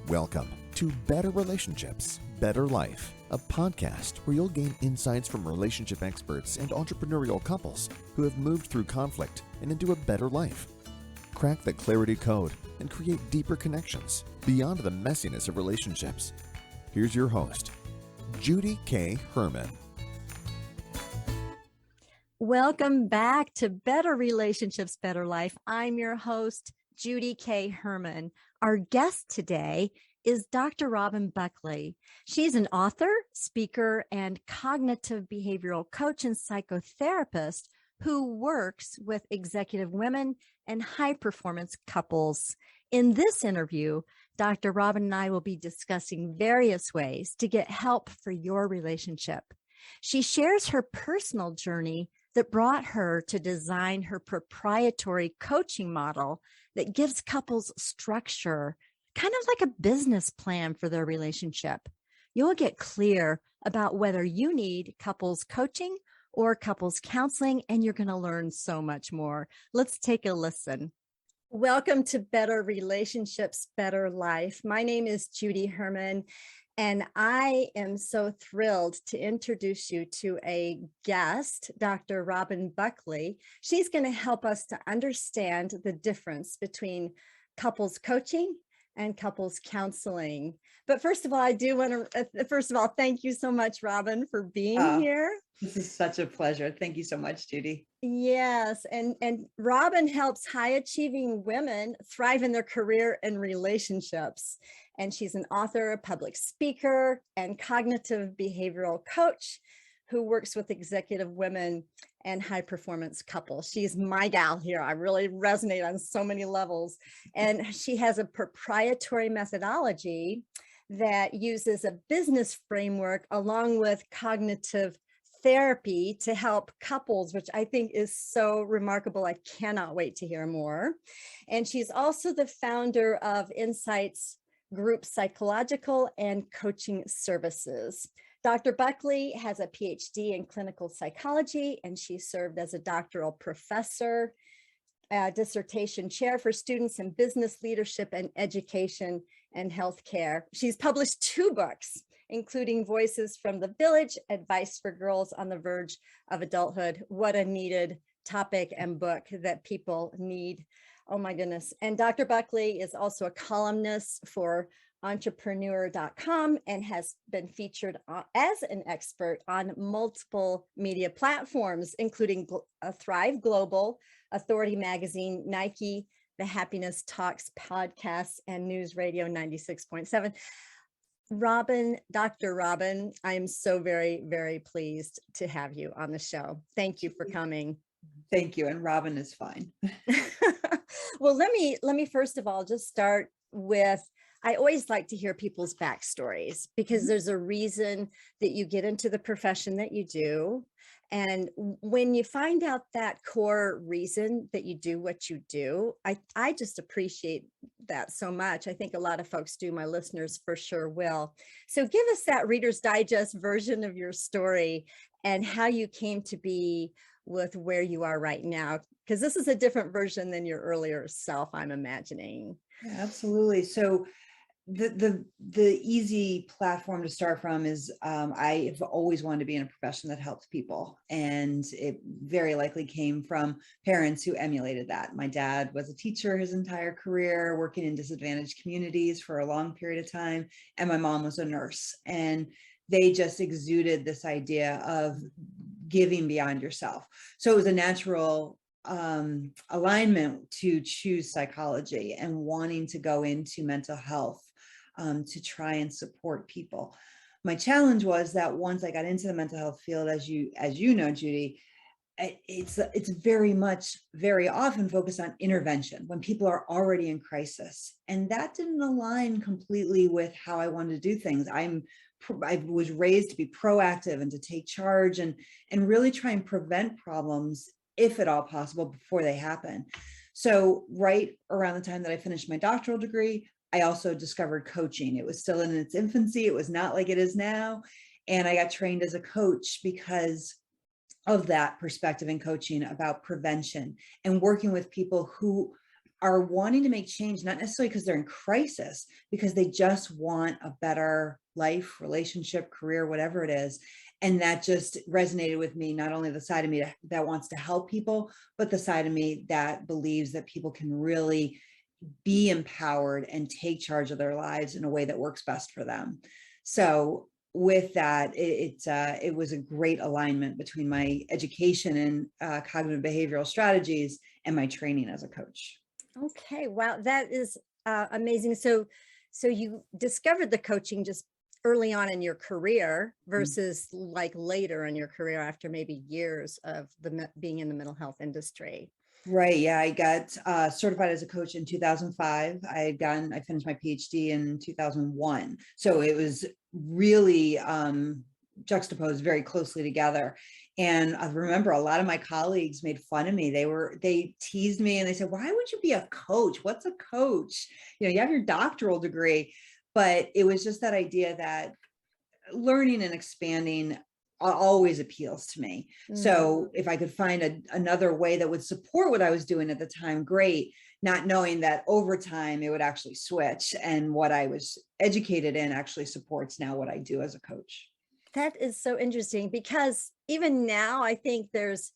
Welcome to Better Relationships, Better Life, a podcast where you'll gain insights from relationship experts and entrepreneurial couples who have moved through conflict and into a better life. Crack the clarity code and create deeper connections beyond the messiness of relationships. Here's your host, Judy K. Herman. Welcome back to Better Relationships, Better Life. I'm your host, Judy K. Herman. Our guest today is Dr. Robin Buckley. She's an author, speaker, and cognitive behavioral coach and psychotherapist who works with executive women and high-performance couples. In this interview, Dr. Robin and I will be discussing various ways to get help for your relationship. She shares her personal journey that brought her to design her proprietary coaching model that gives couples structure, kind of like a business plan for their relationship. You'll get clear about whether you need couples coaching or couples counseling, and you're going to learn so much more. Let's take a listen. Welcome to Better Relationships, Better Life. My name is Judy Herman, and I am so thrilled to introduce you to a guest, Dr. Robin Buckley. She's going to help us to understand the difference between couples coaching and couples counseling. But first of all, I do want to, thank you so much, Robin, for being here. This is such a pleasure. Thank you so much, Judy. Yes. And Robin helps high achieving women thrive in their career and relationships. And she's an author, a public speaker, and cognitive behavioral coach who works with executive women and high performance couples. She's my gal here. I really resonate on so many levels. And she has a proprietary methodology that uses a business framework along with cognitive therapy to help couples, which I think is so remarkable. I cannot wait to hear more. And she's also the founder of Insights Group Psychological and Coaching Services. Dr. Buckley has a Ph.D. in clinical psychology, and she served as a doctoral professor, dissertation chair for students in business leadership and education and healthcare. She's published 2 books, including Voices from the Village, Advice for Girls on the Verge of Adulthood. What a needed topic and book that people need. Oh my goodness. And Dr. Buckley is also a columnist for entrepreneur.com and has been featured as an expert on multiple media platforms, including Thrive Global, Authority Magazine, Nike, the Happiness Talks podcast, and News Radio 96.7. Robin, Dr. Robin, I am so very, very pleased to have you on the show. Thank you for coming. Thank you. And Robin is fine. Well, let me first of all just start with, I always like to hear people's backstories because there's a reason that you get into the profession that you do. And when you find out that core reason that you do what you do, I just appreciate that so much. I think a lot of folks do. My listeners for sure will. So give us that Reader's Digest version of your story and how you came to be with where you are right now, because this is a different version than your earlier self, I'm imagining. Yeah, absolutely. So the easy platform to start from is I've always wanted to be in a profession that helps people. And it very likely came from parents who emulated that. My dad was a teacher his entire career, working in disadvantaged communities for a long period of time. And my mom was a nurse. And they just exuded this idea of giving beyond yourself. So it was a natural alignment to choose psychology and wanting to go into mental health to try and support people. My challenge was that once I got into the mental health field, as you know, Judy, it's very often focused on intervention when people are already in crisis. And that didn't align completely with how I wanted to do things. I was raised to be proactive and to take charge and really try and prevent problems, if at all possible, before they happen. So right around the time that I finished my doctoral degree, I also discovered coaching. It was still in its infancy. It was not like it is now. And I got trained as a coach because of that perspective in coaching about prevention and working with people who are wanting to make change, not necessarily because they're in crisis, because they just want a better life, relationship, career, whatever it is. And that just resonated with me, not only the side of me that wants to help people, but the side of me that believes that people can really be empowered and take charge of their lives in a way that works best for them. So with that, it was a great alignment between my education in cognitive behavioral strategies and my training as a coach. Okay, wow, that is amazing. So you discovered the coaching just early on in your career versus like later in your career after maybe years of being in the mental health industry. Right. Yeah. I got certified as a coach in 2005. I finished my Ph.D. in 2001. So it was really juxtaposed very closely together. And I remember a lot of my colleagues made fun of me. They teased me and they said, why would you be a coach? What's a coach? You have your doctoral degree. But it was just that idea that learning and expanding always appeals to me. So if I could find another way that would support what I was doing at the time, great, not knowing that over time it would actually switch, and what I was educated in actually supports now what I do as a coach. That is so interesting, because even now I think there's,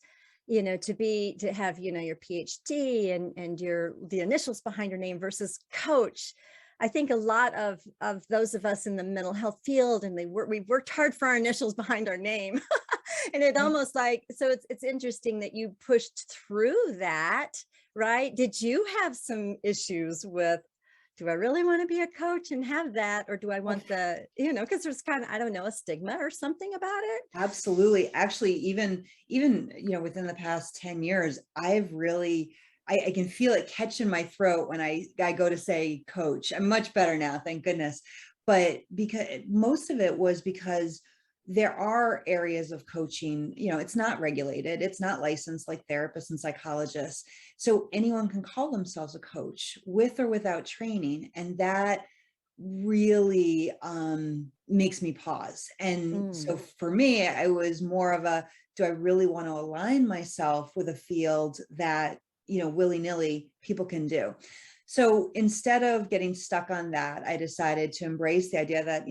to have, your PhD and the initials behind your name versus coach. I think a lot of those of us in the mental health field, and we've worked hard for our initials behind our name. And it almost like, so it's interesting that you pushed through that, right? Did you have some issues with, do I really want to be a coach and have that? Or do I want because there's kind of, I don't know, a stigma or something about it? Absolutely. Actually, even within the past 10 years, I've really, I can feel it catch in my throat when I go to say coach. I'm much better now, thank goodness. But because most of it was because there are areas of coaching, it's not regulated, it's not licensed like therapists and psychologists. So anyone can call themselves a coach with or without training. And that really makes me pause. And so for me, I was more of do I really want to align myself with a field that willy-nilly people can do? So instead of getting stuck on that, I decided to embrace the idea that,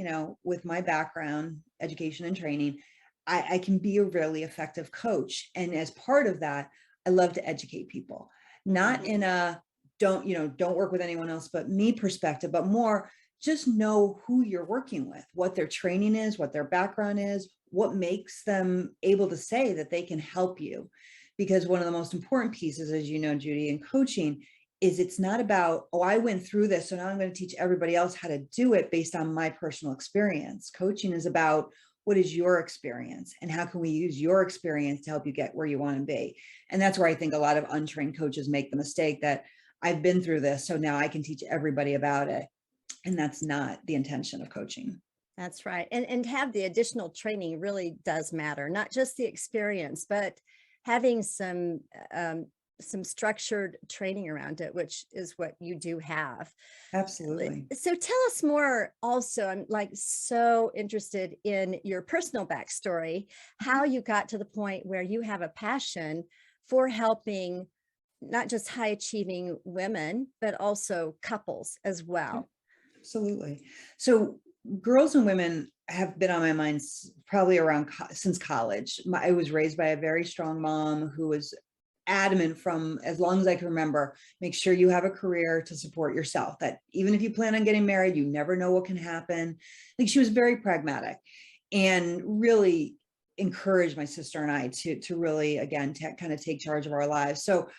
with my background, education and training, I can be a really effective coach. And as part of that, I love to educate people, not in a don't work with anyone else but me perspective, but more just know who you're working with, what their training is, what their background is, what makes them able to say that they can help you. Because one of the most important pieces, as you know, Judy, in coaching is it's not about, oh, I went through this, so now I'm going to teach everybody else how to do it based on my personal experience. Coaching is about, what is your experience and how can we use your experience to help you get where you want to be? And that's where I think a lot of untrained coaches make the mistake that I've been through this, so now I can teach everybody about it. And that's not the intention of coaching. That's right. And have the additional training really does matter, not just the experience, but having some structured training around it, which is what you do have. Absolutely. So tell us more also. I'm like so interested in your personal backstory, how you got to the point where you have a passion for helping not just high achieving women, but also couples as well. Absolutely. So girls and women have been on my mind probably around since college. I was raised by a very strong mom who was adamant from as long as I can remember, make sure you have a career to support yourself, that even if you plan on getting married, you never know what can happen. Like, she was very pragmatic and really encouraged my sister and I to really, again, kind of take charge of our lives. So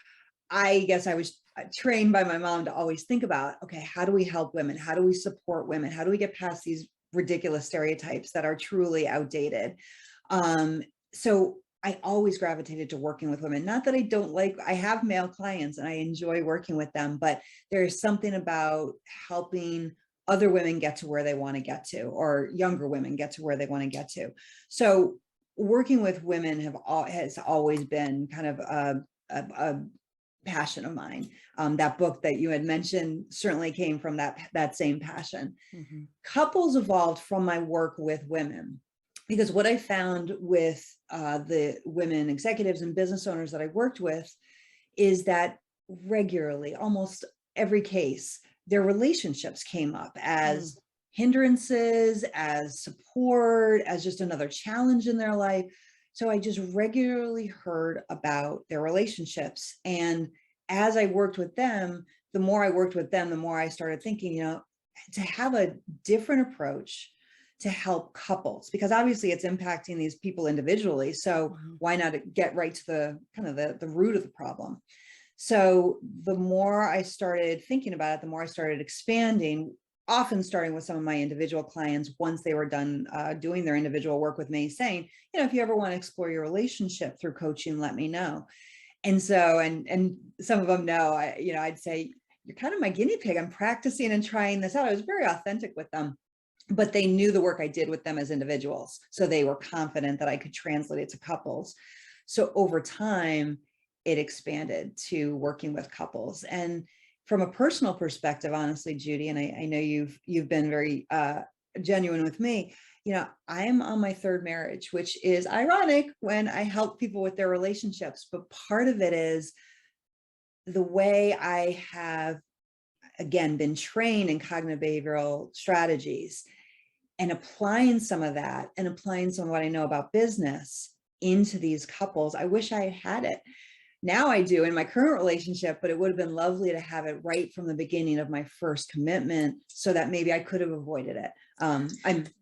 I guess I was trained by my mom to always think about, okay, how do we help women? How do we support women? How do we get past these ridiculous stereotypes that are truly outdated? So I always gravitated to working with women. Not that I have male clients and I enjoy working with them, but there's something about helping other women get to where they want to get to, or younger women get to where they want to get to. So working with women has always been kind of a passion of mine. That book that you had mentioned certainly came from that same passion. Mm-hmm. Couples evolved from my work with women, because what I found with the women executives and business owners that I worked with is that regularly, almost every case, their relationships came up as hindrances, as support, as just another challenge in their life. So I just regularly heard about their relationships. And as I worked with them, the more I worked with them, the more I started thinking, to have a different approach to help couples, because obviously it's impacting these people individually. So why not get right to the kind of the root of the problem? So the more I started thinking about it, the more I started expanding, often starting with some of my individual clients once they were done doing their individual work with me, saying, if you ever want to explore your relationship through coaching, let me know. And so, and some of them know, I'd say, you're kind of my guinea pig. I'm practicing and trying this out. I was very authentic with them, but they knew the work I did with them as individuals. So they were confident that I could translate it to couples. So over time, it expanded to working with couples. And from a personal perspective, honestly, Judy, and I know you've been very genuine with me, I'm on my third marriage, which is ironic when I help people with their relationships. But part of it is the way I have, again, been trained in cognitive behavioral strategies and applying some of that and applying some of what I know about business into these couples. I wish I had it. Now I do in my current relationship, but it would have been lovely to have it right from the beginning of my first commitment so that maybe I could have avoided it. I'm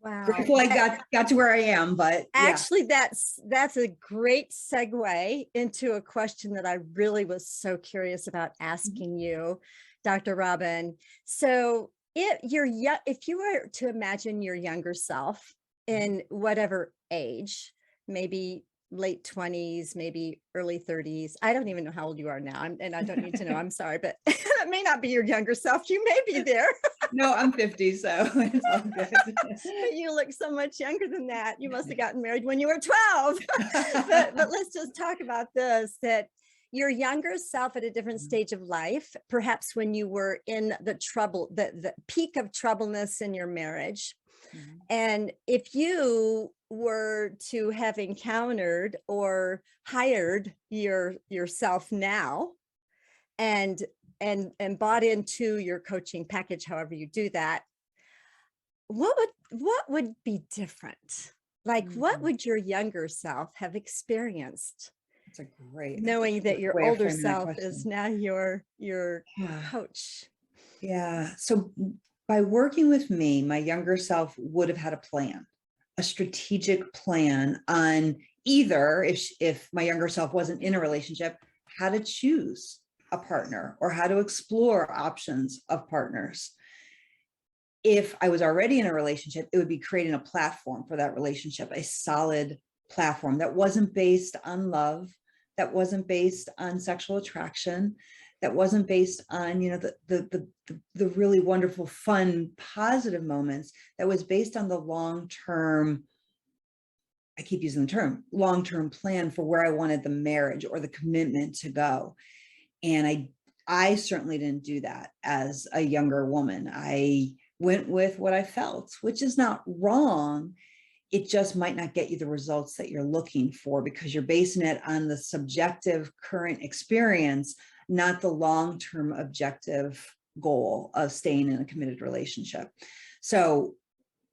grateful I got to where I am, but actually that's a great segue into a question that I really was so curious about asking you, Dr. Robin. So if you were to imagine your younger self in whatever age, maybe late 20s, maybe early 30s. I don't even know how old you are now. And I don't need to know. I'm sorry, but it may not be your younger self. You may be there. No, I'm 50, so it's all good. But you look so much younger than that. You must have gotten married when you were 12. but let's just talk about this, that your younger self at a different stage of life, perhaps when you were in the trouble, the peak of troubleness in your marriage. And if you were to have encountered or hired yourself now and bought into your coaching package, however you do that, what would be different? Like, what would your younger self have experienced? That's a great, knowing that your older self is now your coach. Yeah. So by working with me, my younger self would have had a plan, a strategic plan on either, if my younger self wasn't in a relationship, how to choose a partner or how to explore options of partners. If I was already in a relationship, it would be creating a platform for that relationship, a solid platform that wasn't based on love, that wasn't based on sexual attraction, that wasn't based on, the really wonderful, fun, positive moments, that was based on the long-term, I keep using the term, long-term plan for where I wanted the marriage or the commitment to go. And I certainly didn't do that as a younger woman. I went with what I felt, which is not wrong. It just might not get you the results that you're looking for because you're basing it on the subjective current experience, not the long-term objective goal of staying in a committed relationship. So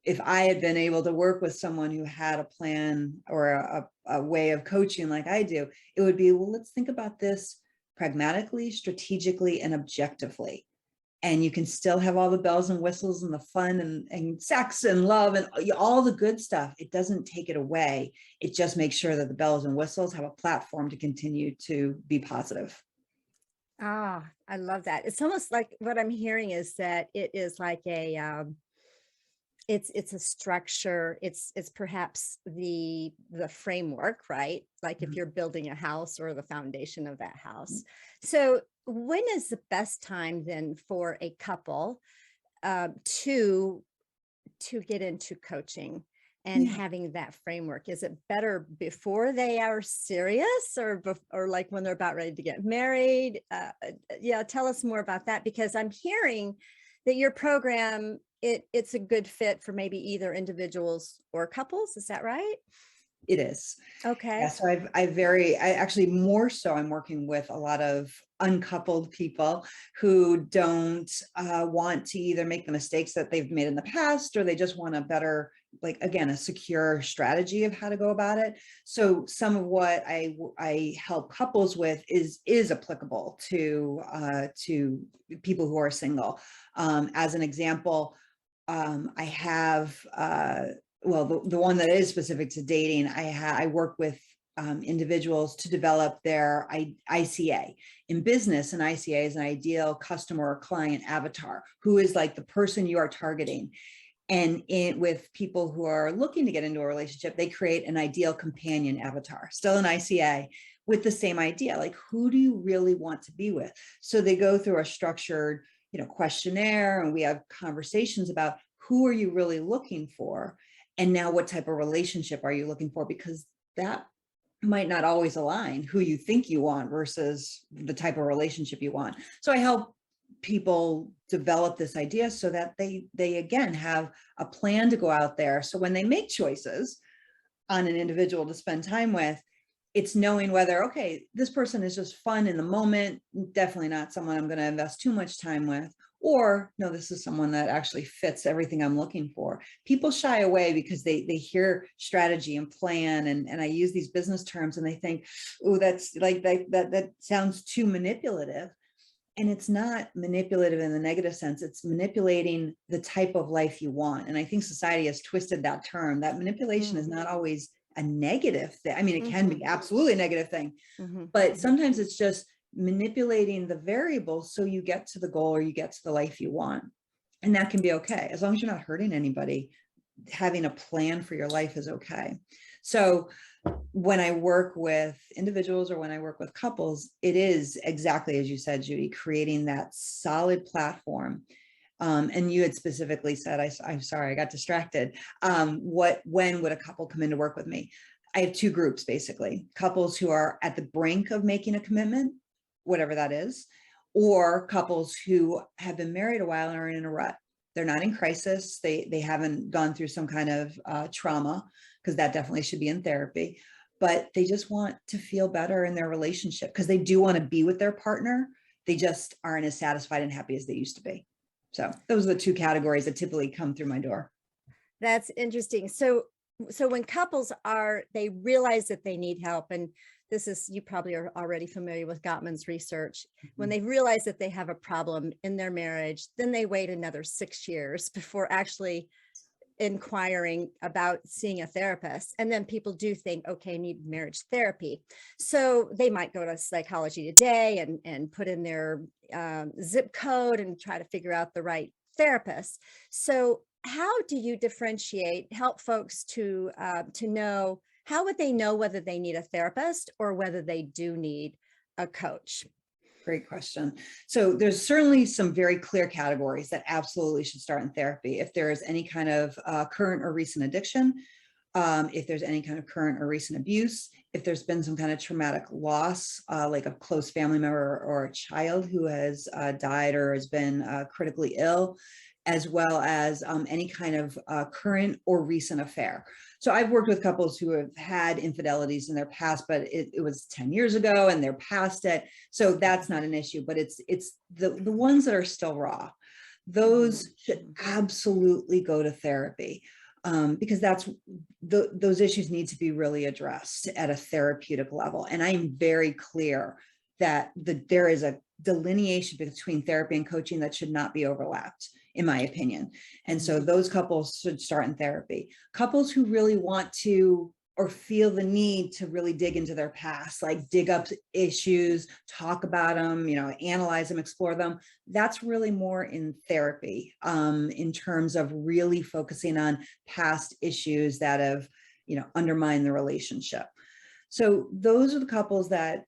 if I had been able to work with someone who had a plan or a way of coaching like I do, it would be, well, let's think about this pragmatically, strategically, and objectively. And you can still have all the bells and whistles and the fun and sex and love and all the good stuff. It doesn't take it away. It just makes sure that the bells and whistles have a platform to continue to be positive. Ah, I love that. It's almost like what I'm hearing is that it is like it's a structure. It's perhaps the framework, right? Like if you're building a house or the foundation of that house. So when is the best time then for a couple to get into coaching and having that framework? Is it better before they are serious or like when they're about ready to get married? Tell us more about that, because I'm hearing that your program, it's a good fit for maybe either individuals or couples. Is that right? It is. Okay. Yeah, so I actually more so I'm working with a lot of uncoupled people who don't want to either make the mistakes that they've made in the past, or they just want a better, like, again, a secure strategy of how to go about it. So some of what I help couples with is applicable to people who are single. As an example, I have well, the one that is specific to dating, I work with individuals to develop their ICA. In business, an ICA is an ideal customer or client avatar, who is like the person you are targeting. And with people who are looking to get into a relationship, they create an ideal companion avatar, still an ICA, with the same idea, like, who do you really want to be with? So they go through a structured, questionnaire, and we have conversations about who are you really looking for? And now what type of relationship are you looking for? Because that might not always align who you think you want versus the type of relationship you want. So I help people develop this idea so that they again have a plan to go out there. So when they make choices on an individual to spend time with, it's knowing whether, okay, this person is just fun in the moment, definitely not someone I'm going to invest too much time with, or no, this is someone that actually fits everything I'm looking for. People shy away because they hear strategy and plan, and I use these business terms and they think, oh, that's like that sounds too manipulative. And it's not manipulative in the negative sense. It's manipulating the type of life you want. And I think society has twisted that term. That manipulation is not always a negative thing. I mean, it can be absolutely a negative thing, but sometimes it's just manipulating the variables so you get to the goal or you get to the life you want. And that can be okay. As long as you're not hurting anybody, having a plan for your life is okay. So when I work with individuals or when I work with couples, it is exactly as you said, Judy, creating that solid platform. And you had specifically said, I'm sorry, I got distracted. When would a couple come in to work with me? I have two groups, basically: couples who are at the brink of making a commitment, whatever that is, or couples who have been married a while and are in a rut. They're not in crisis. They haven't gone through some kind of trauma, because that definitely should be in therapy, but they just want to feel better in their relationship because they do want to be with their partner. They just aren't as satisfied and happy as they used to be. So those are the two categories that typically come through my door. That's interesting. So when couples they realize that they need help, and this is, you probably are already familiar with Gottman's research. When they realize that they have a problem in their marriage, then they wait another 6 years before actually inquiring about seeing a therapist. And then people do think, okay, I need marriage therapy. So they might go to Psychology Today and put in their zip code and try to figure out the right therapist. So how do you help folks to know, how would they know whether they need a therapist or whether they do need a coach? Great question. So there's certainly some very clear categories that absolutely should start in therapy. If there is any kind of current or recent addiction, if there's any kind of current or recent abuse, if there's been some kind of traumatic loss, like a close family member or a child who has died or has been critically ill, as well as any kind of current or recent affair. So I've worked with couples who have had infidelities in their past, but it was 10 years ago and they're past it. So that's not an issue, but it's the ones that are still raw. Those should absolutely go to therapy, because those issues need to be really addressed at a therapeutic level. And I am very clear that there is a delineation between therapy and coaching that should not be overlapped, in my opinion. And so those couples should start in therapy. Couples who really want to or feel the need to really dig into their past, like dig up issues, talk about them, analyze them, explore them, that's really more in therapy, in terms of really focusing on past issues that have, undermined the relationship. So those are the couples that,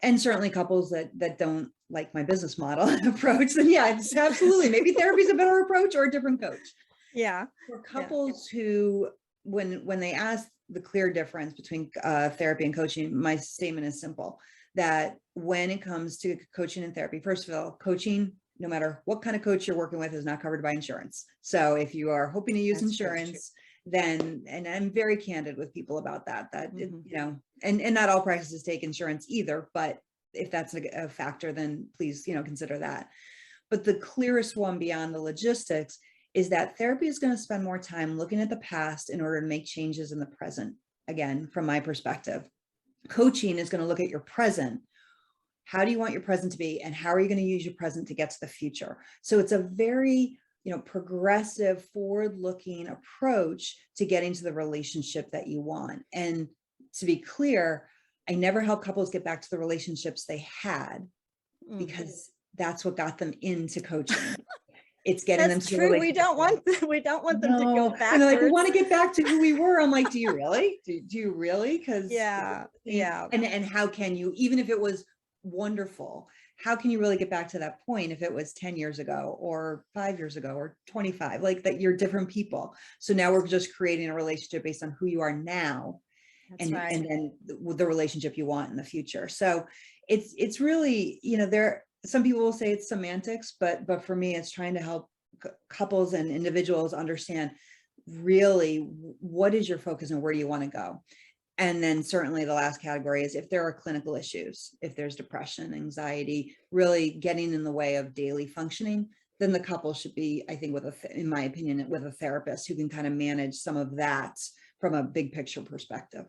and certainly couples that don't like my business model approach, then yeah, it's absolutely, maybe therapy is a better approach or a different coach. Yeah. For couples who, when they ask the clear difference between therapy and coaching, my statement is simple, that when it comes to coaching and therapy, first of all, coaching, no matter what kind of coach you're working with, is not covered by insurance. So if you are hoping to use insurance, then, and I'm very candid with people about that, and not all practices take insurance either, but if that's a factor, then please, consider that. But the clearest one beyond the logistics is that therapy is going to spend more time looking at the past in order to make changes in the present. Again, from my perspective, coaching is going to look at your present. How do you want your present to be? And how are you going to use your present to get to the future? So it's a very, progressive, forward-looking approach to getting to the relationship that you want. And to be clear, I never help couples get back to the relationships they had, because that's what got them into coaching. It's getting them to the relationship. We don't want them to go backwards. And they're like, we want to get back to who we were. I'm like, do you really? Do you really? Because yeah. And how can you, even if it was wonderful, how can you really get back to that point if it was 10 years ago or 5 years ago or 25? Like that, you're different people. So now we're just creating a relationship based on who you are now. And then the relationship you want in the future. So it's really, some people will say it's semantics, but for me, it's trying to help couples and individuals understand really what is your focus and where do you want to go. And then certainly the last category is if there are clinical issues, if there's depression, anxiety, really getting in the way of daily functioning, then the couple should be, I think, in my opinion, with a therapist who can kind of manage some of that from a big picture perspective.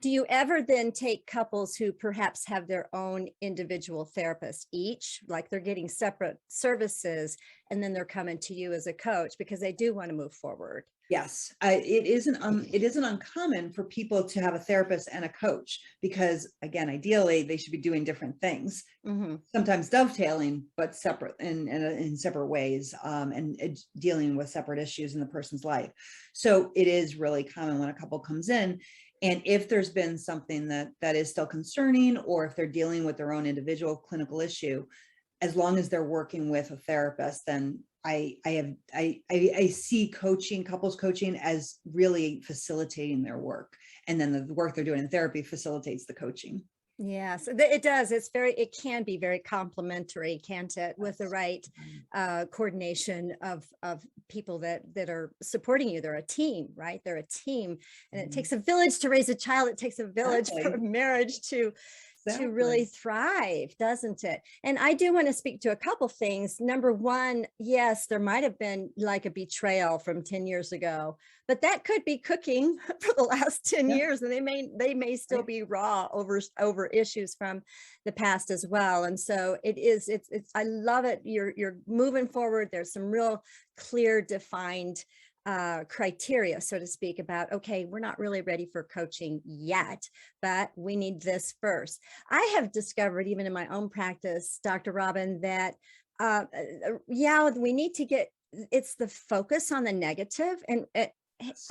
Do you ever then take couples who perhaps have their own individual therapist each, like they're getting separate services, and then they're coming to you as a coach because they do want to move forward? Yes, it isn't uncommon for people to have a therapist and a coach, because again, ideally they should be doing different things, sometimes dovetailing, but separate in separate ways, and dealing with separate issues in the person's life. So it is really common when a couple comes in, and if there's been something that is still concerning, or if they're dealing with their own individual clinical issue, as long as they're working with a therapist, then I see couples coaching as really facilitating their work. And then the work they're doing in therapy facilitates the coaching. Yes, it does. It can be very complementary, can't it? With the right coordination of people that are supporting you. They're a team, right? They're a team, and it takes a village to raise a child. It takes a village for marriage to really thrive, doesn't it? And I do want to speak to a couple things. Number one, yes, there might have been like a betrayal from 10 years ago, but that could be cooking for the last 10 years, and they may still be raw over issues from the past as well. And so it's I love it. You're moving forward. There's some real clear, defined criteria, so to speak, about, okay, we're not really ready for coaching yet, but we need this first. I have discovered, even in my own practice, Dr. Robin, that we need to it's the focus on the negative. And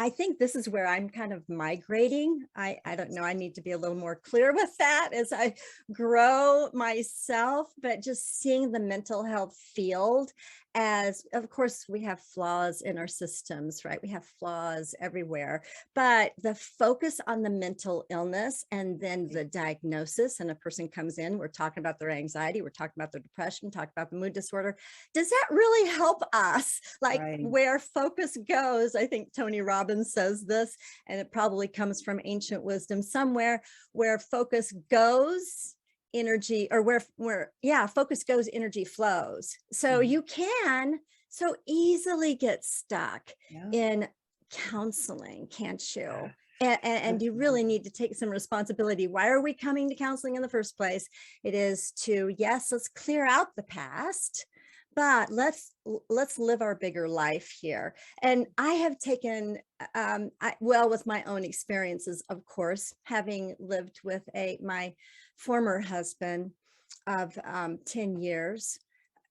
I think this is where I'm kind of migrating. I don't know. I need to be a little more clear with that as I grow myself, but just seeing the mental health field as, of course, we have flaws in our systems, right? We have flaws everywhere, but the focus on the mental illness and then the diagnosis, and a person comes in, we're talking about their anxiety, we're talking about their depression, talking about the mood disorder. Does that really help us? Like where focus goes, I think Tony Robbins says this, and it probably comes from ancient wisdom somewhere, where focus goes, energy, or where focus goes, energy flows. So you can so easily get stuck in counseling, can't you? And you really need to take some responsibility. Why are we coming to counseling in the first place? It is to, yes, let's clear out the past, but let's live our bigger life here. And I have taken, with my own experiences, of course, having lived with my former husband of 10 years,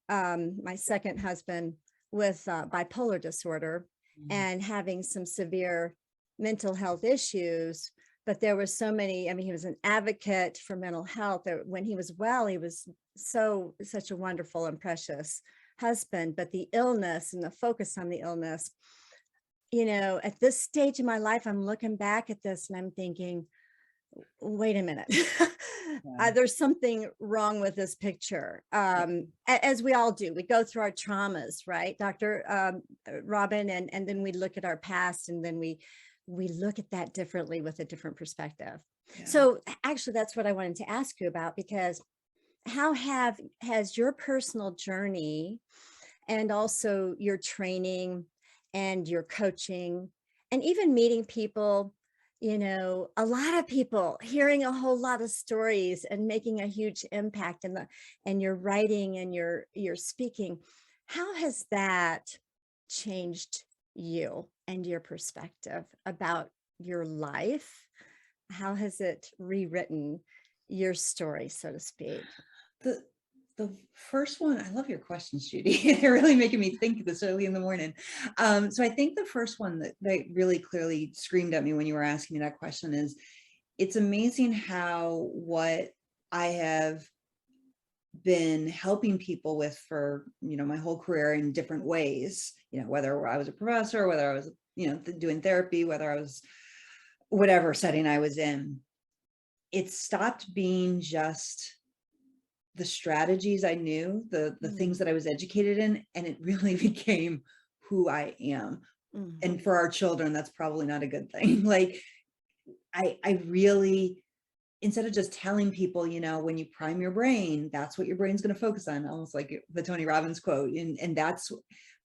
my second husband with bipolar disorder, and having some severe mental health issues. But there were so many, he was an advocate for mental health. When he was well, he was such a wonderful and precious husband. But the illness and the focus on the illness, at this stage of my life, I'm looking back at this and I'm thinking, wait a minute. Yeah. There's something wrong with this picture. As we all do, we go through our traumas, right, Dr. Robin, and then we look at our past, and then we look at that differently with a different perspective. Yeah. So actually, that's what I wanted to ask you about, because how has your personal journey and also your training and your coaching and even meeting people, a lot of people, hearing a whole lot of stories and making a huge impact and your writing and your speaking, how has that changed you and your perspective about your life? How has it rewritten your story, so to speak? The first one, I love your questions, Judy. They're really making me think this early in the morning. So I think the first one that really clearly screamed at me when you were asking me that question is, it's amazing how what I have been helping people with for, my whole career in different ways, whether I was a professor, whether I was, doing therapy, whether I was whatever setting I was in, it stopped being just the strategies I knew, the things that I was educated in, and it really became who I am. And for our children, that's probably not a good thing. Like I really, instead of just telling people, when you prime your brain, that's what your brain's going to focus on, almost like the Tony Robbins quote. And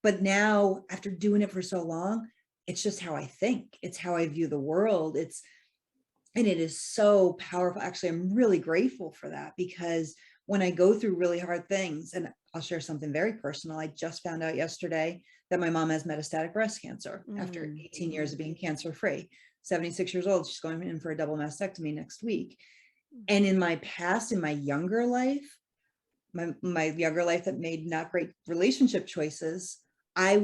but now after doing it for so long, it's just how I think. It's how I view the world. And it is so powerful. Actually, I'm really grateful for that, because when I go through really hard things, and I'll share something very personal. I just found out yesterday that my mom has metastatic breast cancer after 18 years of being cancer-free. 76 years old. She's going in for a double mastectomy next week. And in my past, in my younger life, my younger life that made not great relationship choices, I'd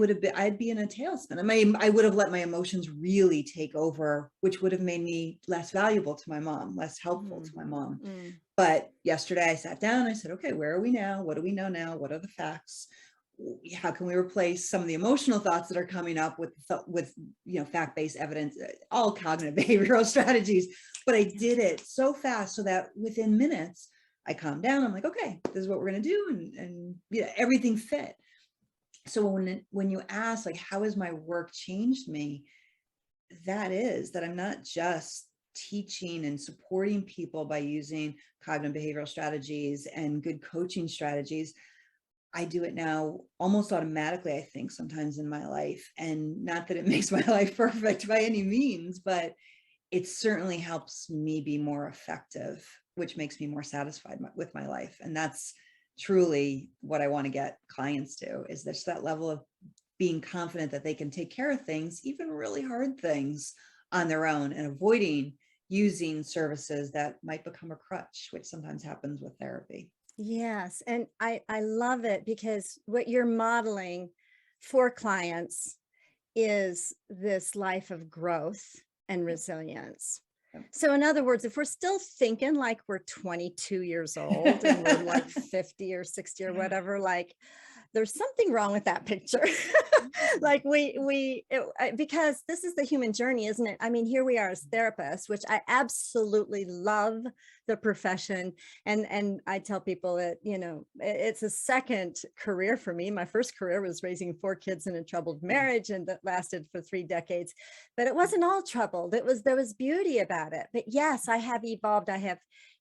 be in a tailspin. I would have let my emotions really take over, which would have made me less valuable to my mom, less helpful to my mom. But yesterday I sat down, I said, okay, where are we now? What do we know now? What are the facts? How can we replace some of the emotional thoughts that are coming up with fact-based evidence, all cognitive behavioral strategies? But I did it so fast so that within minutes I calmed down. I'm like, okay, this is what we're going to do. And everything fit. So when you ask, like, how has my work changed me? That I'm not just teaching and supporting people by using cognitive behavioral strategies and good coaching strategies. I do it now almost automatically, I think, sometimes in my life. And not that it makes my life perfect by any means, but it certainly helps me be more effective, which makes me more satisfied with my life. And that's truly what I want to get clients to, is there's that level of being confident that they can take care of things, even really hard things, on their own, and avoiding using services that might become a crutch, which sometimes happens with therapy. Yes. And I love it, because what you're modeling for clients is this life of growth and resilience. So in other words, if we're still thinking like we're 22 years old and we're like 50 or 60 or whatever, like there's something wrong with that picture. Like because this is the human journey, isn't it? I mean, here we are as therapists, which I absolutely love the profession. And I tell people that, it's a second career for me. My first career was raising 4 kids in a troubled marriage, and that lasted for 3 decades, but it wasn't all troubled. There was beauty about it. But yes, I have evolved. I have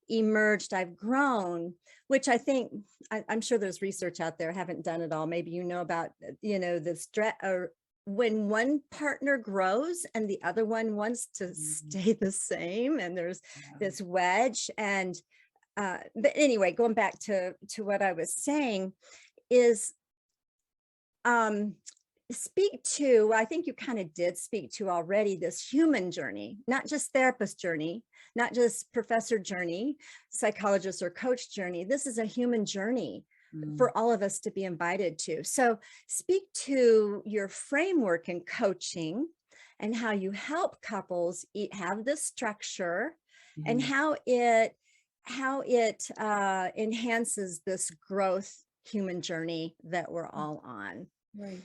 emerged, I've grown, which I think, I'm sure there's research out there, I haven't done it all. Maybe about, the stress, or when one partner grows and the other one wants to stay the same, and there's this wedge. And but anyway, going back to what I was saying is, speak to, I think you kind of did speak to already, this human journey, not just therapist journey, not just professor journey, psychologist or coach journey. This is a human journey for all of us to be invited to. So speak to your framework in coaching and how you help couples have this structure, and how it enhances this growth human journey that we're all on. Right.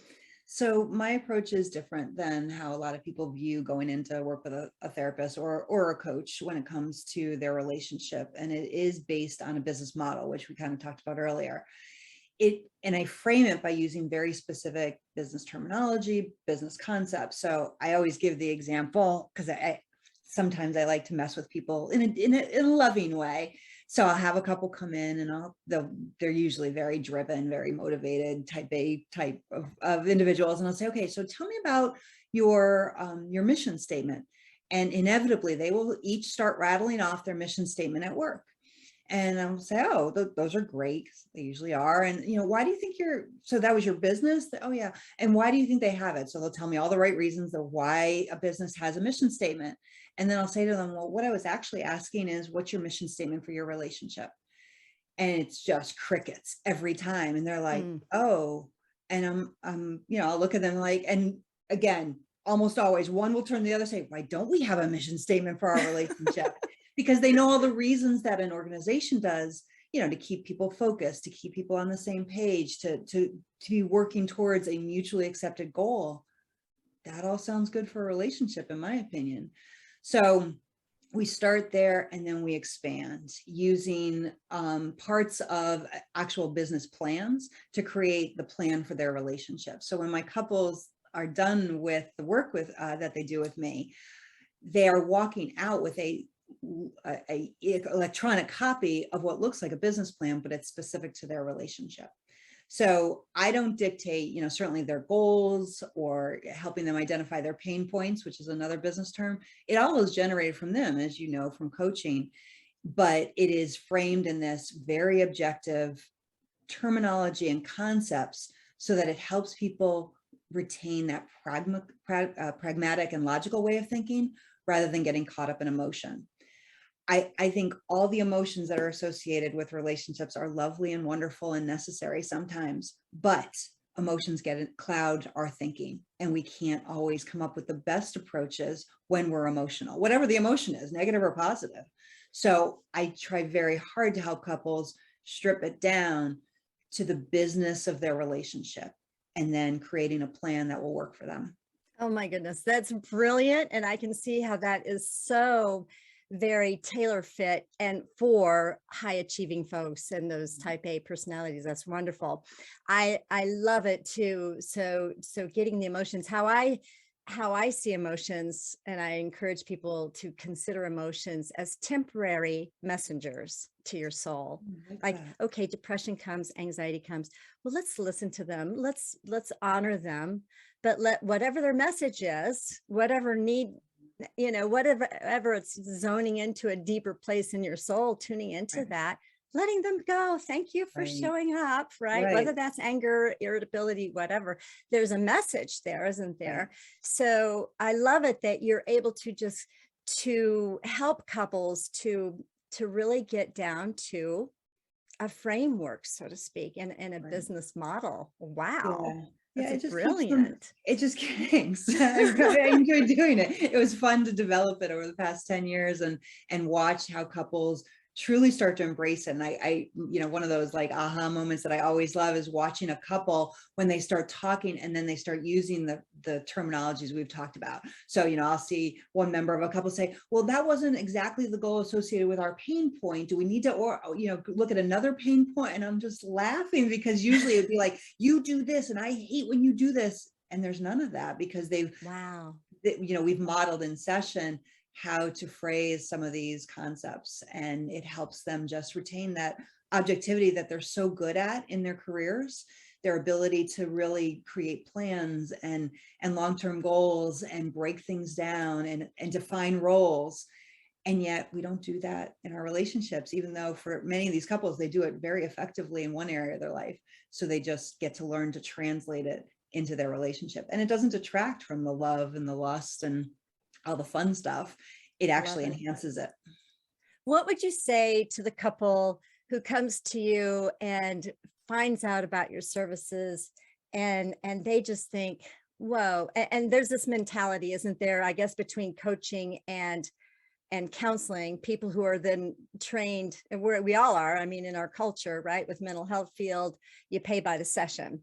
So my approach is different than how a lot of people view going into work with a therapist or a coach when it comes to their relationship. And it is based on a business model, which we kind of talked about earlier. And I frame it by using very specific business terminology, business concepts. So I always give the example because sometimes I like to mess with people in a loving way. So I'll have a couple come in and they're usually very driven, very motivated, type A type of individuals. And I'll say, okay, so tell me about your mission statement. And inevitably they will each start rattling off their mission statement at work. And I'll say, oh, those are great. They usually are. And, why do you think so that was your business? Oh, yeah. And why do you think they have it? So they'll tell me all the right reasons of why a business has a mission statement. And then I'll say to them, well, what I was actually asking is, what's your mission statement for your relationship? And it's just crickets every time. And they're like, oh, and I'll look at them like, and again, almost always one will turn the other, say, why don't we have a mission statement for our relationship? Because they know all the reasons that an organization does, to keep people focused, to keep people on the same page, to be working towards a mutually accepted goal. That all sounds good for a relationship, in my opinion. So we start there and then we expand using parts of actual business plans to create the plan for their relationship. So when my couples are done with the work that they do with me, they are walking out with a electronic copy of what looks like a business plan, but it's specific to their relationship. So I don't dictate, certainly their goals or helping them identify their pain points, which is another business term. It all is generated from them, as you know, from coaching, but it is framed in this very objective terminology and concepts so that it helps people retain that pragmatic and logical way of thinking rather than getting caught up in emotion. I think all the emotions that are associated with relationships are lovely and wonderful and necessary sometimes, but emotions cloud our thinking, and we can't always come up with the best approaches when we're emotional, whatever the emotion is, negative or positive. So I try very hard to help couples strip it down to the business of their relationship and then creating a plan that will work for them. Oh my goodness, that's brilliant. And I can see how that is so very tailor fit and for high achieving folks and those type A personalities. That's wonderful. I love it too. So getting the emotions, how I see emotions, and I encourage people to consider emotions as temporary messengers to your soul. Like, okay, depression comes, anxiety comes. Well, let's listen to them. Let's honor them, but let whatever their message is, whatever need, whatever it's zoning into a deeper place in your soul, tuning into that, letting them go. Thank you for showing up, right? Whether that's anger, irritability, whatever, there's a message there, isn't there? So I love it that you're able to help couples to really get down to a framework, so to speak, and a business model. Wow. Yeah, it's brilliant. It just thanks. I enjoyed doing it. It was fun to develop it over the past 10 years and watch how couples truly start to embrace it. And I one of those like aha moments that I always love is watching a couple when they start talking and then they start using the terminologies we've talked about. So, I'll see one member of a couple say, well, that wasn't exactly the goal associated with our pain point. Do we need to, look at another pain point? And I'm just laughing because usually it'd be like, you do this and I hate when you do this. And there's none of that because we've modeled in session how to phrase some of these concepts, and it helps them just retain that objectivity that they're so good at in their careers, their ability to really create plans and long-term goals and break things down and define roles. And yet we don't do that in our relationships, even though for many of these couples, they do it very effectively in one area of their life. So they just get to learn to translate it into their relationship. And it doesn't detract from the love and the lust and all the fun stuff. It actually enhances it. What would you say to the couple who comes to you and finds out about your services and they just think, whoa, and there's this mentality, isn't there, I guess, between coaching and and counseling, people who are then trained, and we all are, I mean, in our culture, right? With mental health field, you pay by the session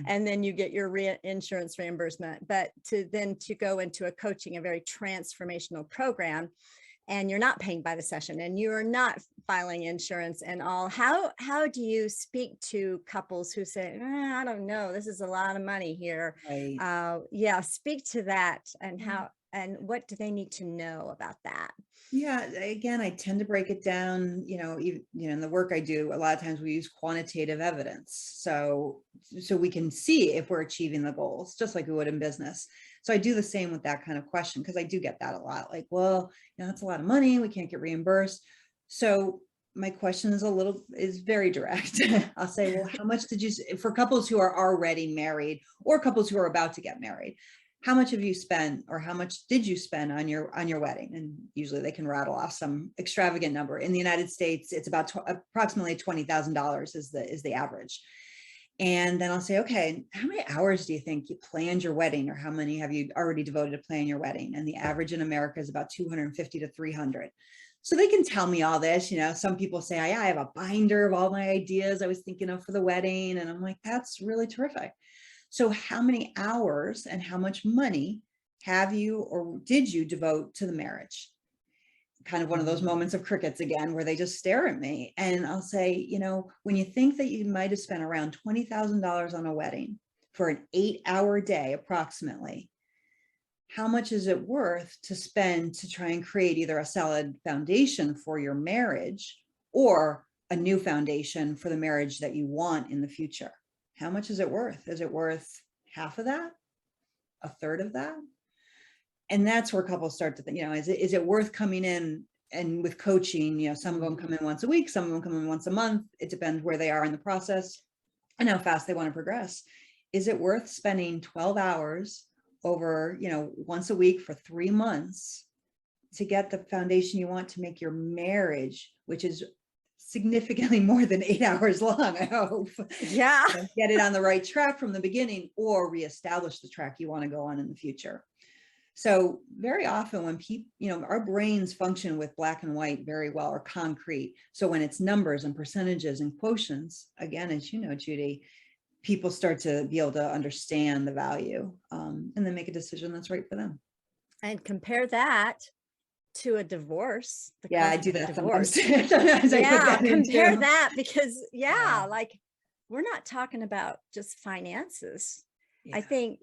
and then you get your insurance reimbursement. But to go into a coaching, a very transformational program, and you're not paying by the session and you're not filing insurance and all, how do you speak to couples who say, I don't know, this is a lot of money here? Right. Speak to that, and how, and what do they need to know about that? Yeah, again, I tend to break it down, even, in the work I do, a lot of times we use quantitative evidence. So we can see if we're achieving the goals, just like we would in business. So I do the same with that kind of question, because I do get that a lot. Like, well, that's a lot of money. We can't get reimbursed. So my question is very direct. I'll say, well, how much did you, for couples who are already married or couples who are about to get married, how much have you spent, or how much did you spend on your wedding? And usually they can rattle off some extravagant number. In the United States, it's about approximately $20,000 is the average. And then I'll say, okay, how many hours do you think you planned your wedding, or how many have you already devoted to plan your wedding? And the average in America is about 250 to 300. So they can tell me all this. Some people say, I have a binder of all my ideas I was thinking of for the wedding. And I'm like, that's really terrific. So how many hours and how much money have you or did you devote to the marriage? Kind of one of those moments of crickets again, where they just stare at me. And I'll say, when you think that you might have spent around $20,000 on a wedding for an 8-hour day, approximately, how much is it worth to spend to try and create either a solid foundation for your marriage or a new foundation for the marriage that you want in the future? How much is it worth? Is it worth half of that? A third of that? And that's where couples start to think, is it worth coming in? And with coaching, some of them come in once a week, some of them come in once a month. It depends where they are in the process and how fast they want to progress. Is it worth spending 12 hours over, once a week for 3 months to get the foundation you want to make your marriage, which is significantly more than 8 hours long, I hope. Yeah. Get it on the right track from the beginning, or reestablish the track you want to go on in the future. So very often when people, our brains function with black and white very well, or concrete. So when it's numbers and percentages and quotients, again, as you know, Judy, people start to be able to understand the value and then make a decision that's right for them. And compare that to a divorce. Yeah, I do that divorce. Sometimes. Sometimes I put that compare that, because like, we're not talking about just finances. Yeah. I think,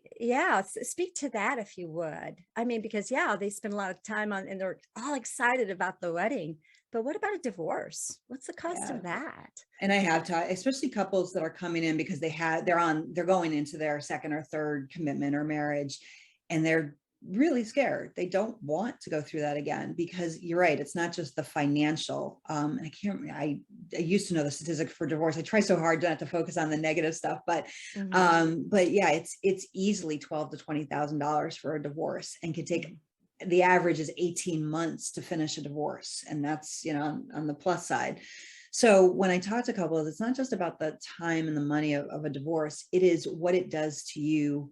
speak to that if you would. I mean, because they spend a lot of time on, and they're all excited about the wedding, but what about a divorce? What's the cost of that? And I have taught, especially couples that are coming in because they're going into their second or third commitment or marriage, and they're really scared. They don't want to go through that again, because you're right. It's not just the financial. I used to know the statistics for divorce. I try so hard not to focus on the negative stuff, but it's easily $12,000 to $20,000 for a divorce, and can take, the average is 18 months to finish a divorce. And that's, on the plus side. So when I talk to couples, it's not just about the time and the money of a divorce. It is what it does to you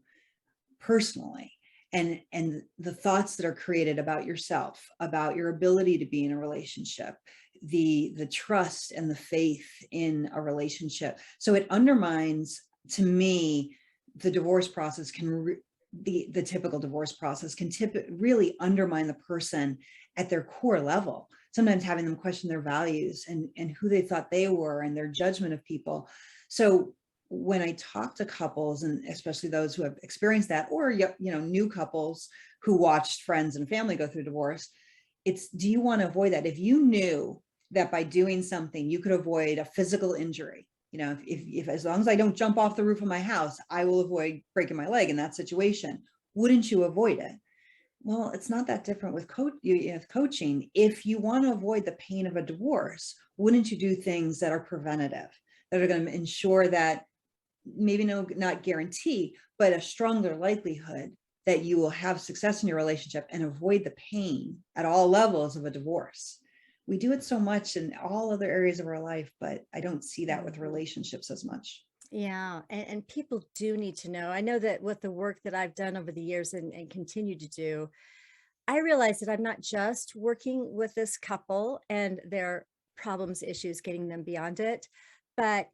personally. And the thoughts that are created about yourself, about your ability to be in a relationship, the trust and the faith in a relationship. So it undermines, to me, the divorce process can the typical divorce process can really undermine the person at their core level, sometimes having them question their values and who they thought they were, and their judgment of people. So when I talk to couples, and especially those who have experienced that, or new couples who watched friends and family go through divorce, it's, do you want to avoid that? If you knew that by doing something you could avoid a physical injury, if as long as I don't jump off the roof of my house, I will avoid breaking my leg in that situation, wouldn't you avoid it? Well, it's not that different with coaching. If you want to avoid the pain of a divorce, wouldn't you do things that are preventative, that are going to ensure that, maybe not guarantee, but a stronger likelihood that you will have success in your relationship and avoid the pain at all levels of a divorce? We do it so much in all other areas of our life, but I don't see that with relationships as much. Yeah. And people do need to know. I know that with the work that I've done over the years and continue to do, I realized that I'm not just working with this couple and their problems, issues, getting them beyond it, but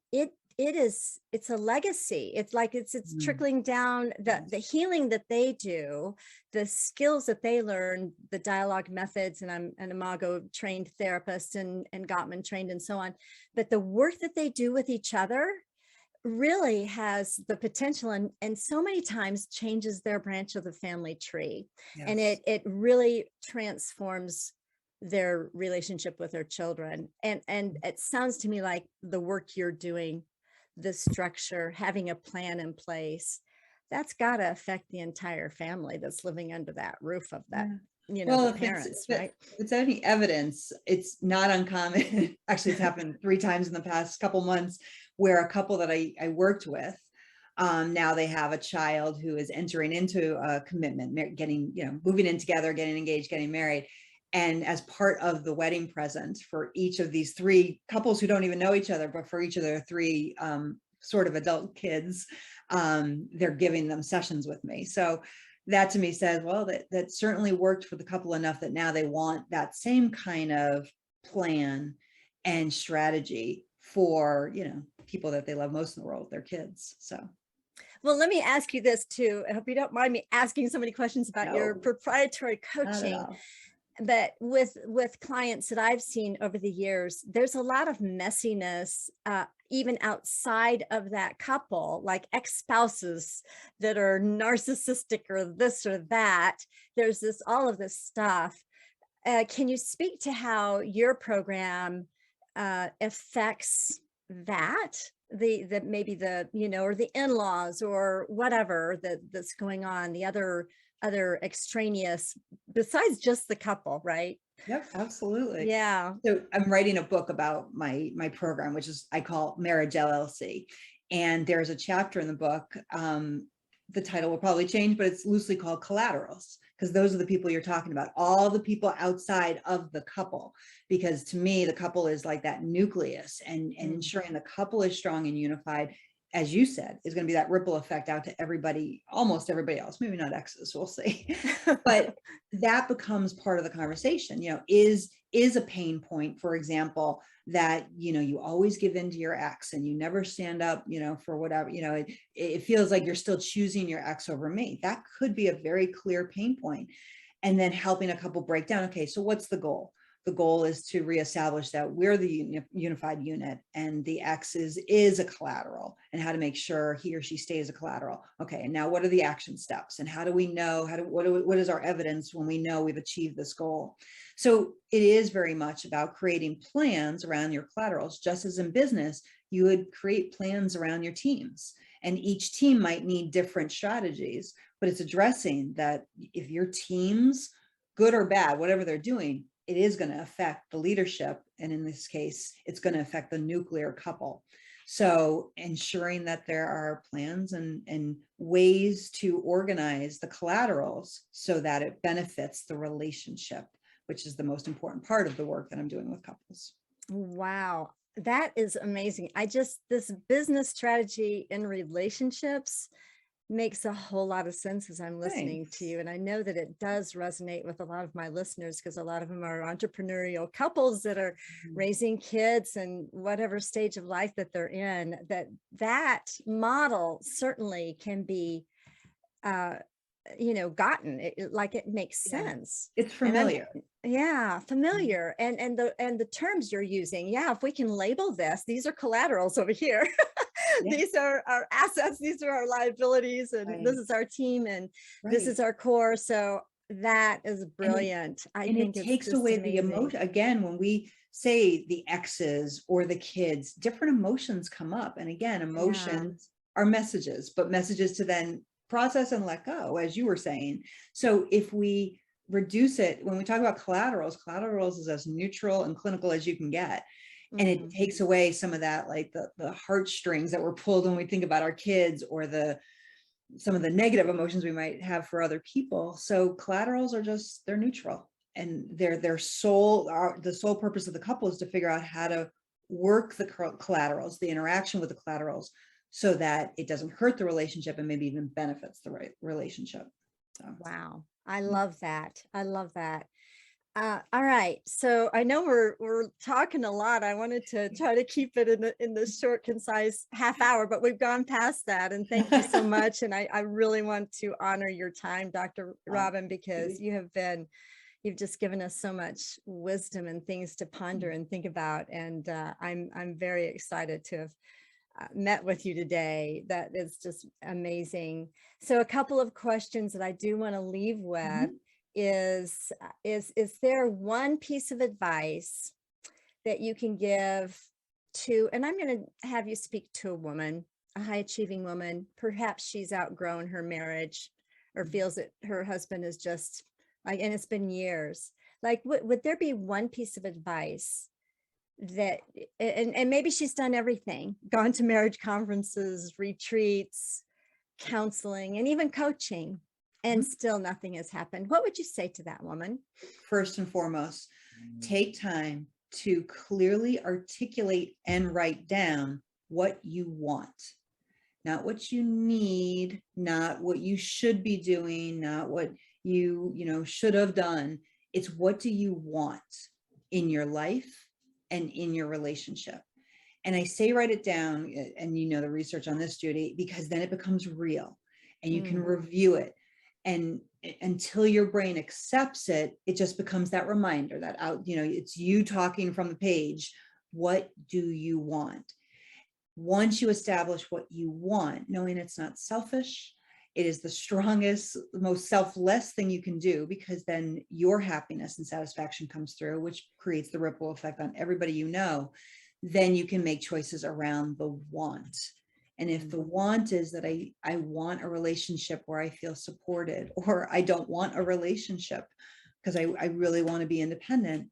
it's a legacy. It's like it's Mm. trickling down, the Yes. healing that they do, the skills that they learn, the dialogue methods, and I'm an Imago trained therapist and Gottman trained and so on. But the work that they do with each other really has the potential and so many times changes their branch of the family tree. And Yes. it really transforms their relationship with their children. And it sounds to me like the work you're doing, the structure, having a plan in place, that's got to affect the entire family that's living under that roof of that, Yeah. the Well, parents, if right? it's any evidence, it's not uncommon. Actually, it's happened 3 times in the past couple months where a couple that I worked with, now they have a child who is entering into a commitment, getting, moving in together, getting engaged, getting married. And as part of the wedding present for each of these 3 couples who don't even know each other, but for each of their 3 sort of adult kids, they're giving them sessions with me. So that to me says, well, that certainly worked for the couple enough that now they want that same kind of plan and strategy for, people that they love most in the world, their kids. So Well, let me ask you this too. I hope you don't mind me asking so many questions about your no, proprietary not at coaching. all. But with clients that I've seen over the years, there's a lot of messiness, even outside of that couple, like ex-spouses that are narcissistic or this or that. There's all of this stuff. Can you speak to how your program affects that? The maybe or the in-laws or whatever that's going on, the other extraneous besides just the couple, right? Yep, absolutely. Yeah. So I'm writing a book about my program, which is I call Marriage LLC. And there's a chapter in the book. The title will probably change, but it's loosely called Collaterals, because those are the people you're talking about, all the people outside of the couple. Because to me, the couple is like that nucleus, and ensuring the couple is strong and unified, as you said, is going to be that ripple effect out to everybody, almost everybody else, maybe not exes, we'll see. But that becomes part of the conversation, is a pain point, for example, that, you always give in to your ex and you never stand up, for whatever, it feels like you're still choosing your ex over me. That could be a very clear pain point. And then helping a couple break down. Okay, so what's the goal? The goal is to reestablish that we're the unified unit and the ex is a collateral, and how to make sure he or she stays a collateral. Okay, and now what are the action steps, and how do we know, what is our evidence when we know we've achieved this goal? So it is very much about creating plans around your collaterals. Just as in business, you would create plans around your teams, and each team might need different strategies, but it's addressing that if your team's good or bad, whatever they're doing, it is going to affect the leadership. And in this case, it's going to affect the nuclear couple. So ensuring that there are plans and ways to organize the collaterals so that it benefits the relationship, which is the most important part of the work that I'm doing with couples. Wow. That is amazing. This business strategy in relationships makes a whole lot of sense as I'm listening to you. And I know that it does resonate with a lot of my listeners, because a lot of them are entrepreneurial couples that are raising kids and whatever stage of life that they're in, that model certainly can be, gotten it makes sense. It's familiar. Familiar. And the terms you're using. Yeah. If we can label this, these are collaterals over here. These are our assets, these are our liabilities, and this is our team, and this is our core. So that is brilliant. I think it takes away the emotion. Again, when we say the exes or the kids, different emotions come up. And again, emotions are messages, but messages to then process and let go, as you were saying. So if we reduce it, when we talk about collaterals is as neutral and clinical as you can get. And it takes away some of that, like the heartstrings that were pulled when we think about our kids, or some of the negative emotions we might have for other people. So collaterals are they're neutral, and the sole purpose of the couple is to figure out how to work the collaterals, the interaction with the collaterals, so that it doesn't hurt the relationship and maybe even benefits the relationship. So Wow. I love that. I love that. All right. So I know we're talking a lot. I wanted to try to keep it in the short, concise half hour, but we've gone past that. And thank you so much. And I really want to honor your time, Dr. Robin, because you've just given us so much wisdom and things to ponder and think about. And I'm very excited to have met with you today. That is just amazing. So a couple of questions that I do want to leave with is there one piece of advice that you can give to, and I'm going to have you speak to a woman, a high achieving woman, perhaps she's outgrown her marriage or feels that her husband is just like, and it's been years. Like, would there be one piece of advice that, and maybe she's done everything, gone to marriage conferences, retreats, counseling, and even coaching, and still nothing has happened. What would you say to that woman? First and foremost, take time to clearly articulate and write down what you want, not what you need, not what you should be doing, not what you should have done. It's what do you want in your life and in your relationship. And I say write it down, and the research on this, Judy, because then it becomes real and you can review it. And until your brain accepts it, it just becomes that reminder that it's you talking from the page. What do you want? Once you establish what you want, knowing it's not selfish, it is the strongest, most selfless thing you can do, because then your happiness and satisfaction comes through, which creates the ripple effect on everybody you know. Then you can make choices around the want. And if the want is that I want a relationship where I feel supported, or I don't want a relationship because I really want to be independent,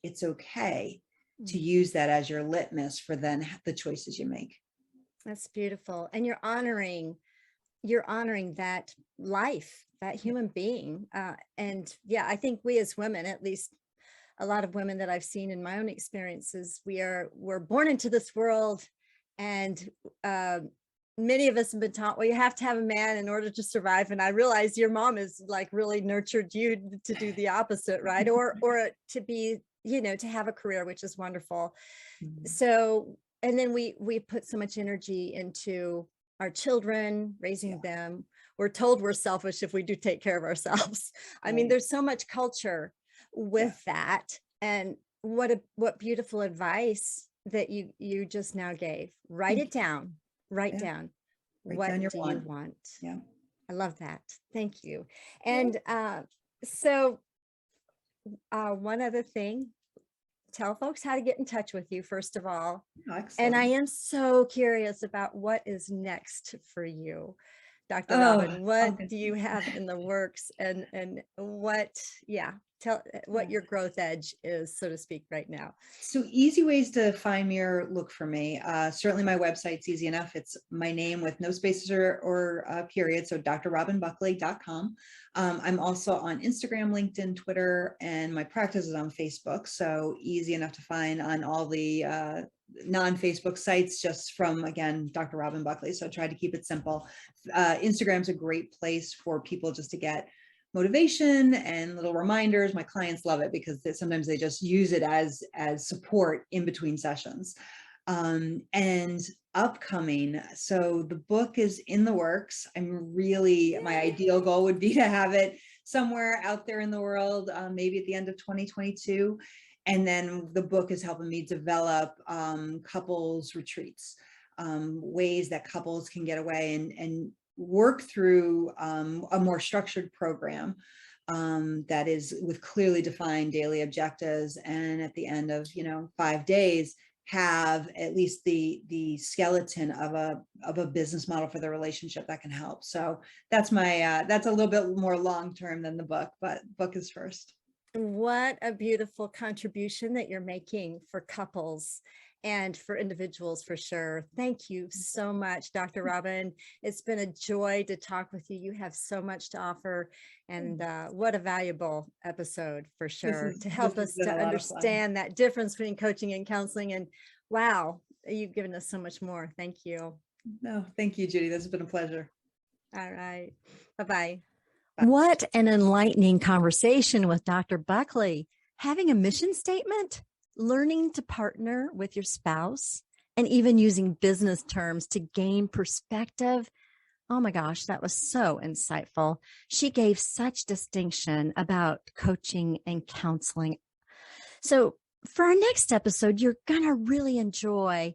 it's okay to use that as your litmus for then the choices you make. That's beautiful. And you're honoring that life, that human being. And yeah, I think we as women, at least a lot of women that I've seen in my own experiences, we're born into this world, and many of us have been taught, well, you have to have a man in order to survive. And I realize your mom is like really nurtured you to do the opposite, right? Or to be, to have a career, which is wonderful. So, and then we put so much energy into our children, raising them. We're told we're selfish if we do take care of ourselves. I mean, there's so much culture with that. And what beautiful advice that you just now gave. Write it down. Write down. What do you want? Yeah. I love that. Thank you. And so one other thing, tell folks how to get in touch with you, first of all. Excellent. And I am so curious about what is next for you, Dr. Robin. What do you have in the works, and tell what your growth edge is, so to speak, right now. So easy ways to find me or look for me. Certainly my website's easy enough. It's my name with no spaces or period. So drrobinbuckley.com. I'm also on Instagram, LinkedIn, Twitter, and my practice is on Facebook. So easy enough to find on all the non-Facebook sites, just from, again, Dr. Robin Buckley. So I try to keep it simple. Instagram's a great place for people just to get motivation and little reminders. My clients love it because sometimes they just use it as support in between sessions. And upcoming, so the book is in the works. My ideal goal would be to have it somewhere out there in the world, maybe at the end of 2022. And then the book is helping me develop couples retreats, ways that couples can get away and work through a more structured program that is with clearly defined daily objectives, and at the end of 5 days have at least the skeleton of a business model for the relationship that can help. So that's that's a little bit more long term than the book, but book is first. What a beautiful contribution that you're making for couples and for individuals, for sure. Thank you so much, Dr. Robin. It's been a joy to talk with you. You have so much to offer, and what a valuable episode, for sure, to help us to understand that difference between coaching and counseling. And wow, you've given us so much more. Thank you. No, thank you, Judy. This has been a pleasure. All right. Bye-bye. What an enlightening conversation with Dr. Buckley. Having a mission statement, learning to partner with your spouse, and even using business terms to gain perspective. Oh my gosh, that was so insightful. She gave such distinction about coaching and counseling. So for our next episode, you're going to really enjoy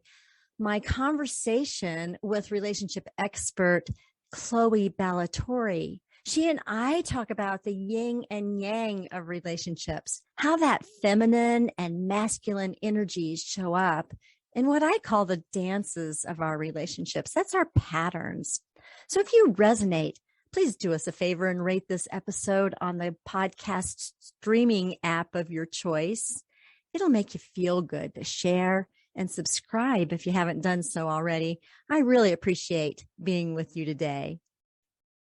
my conversation with relationship expert Chloe Ballatori. She and I talk about the yin and yang of relationships, how that feminine and masculine energies show up in what I call the dances of our relationships. That's our patterns. So if you resonate, please do us a favor and rate this episode on the podcast streaming app of your choice. It'll make you feel good to share and subscribe if you haven't done so already. I really appreciate being with you today.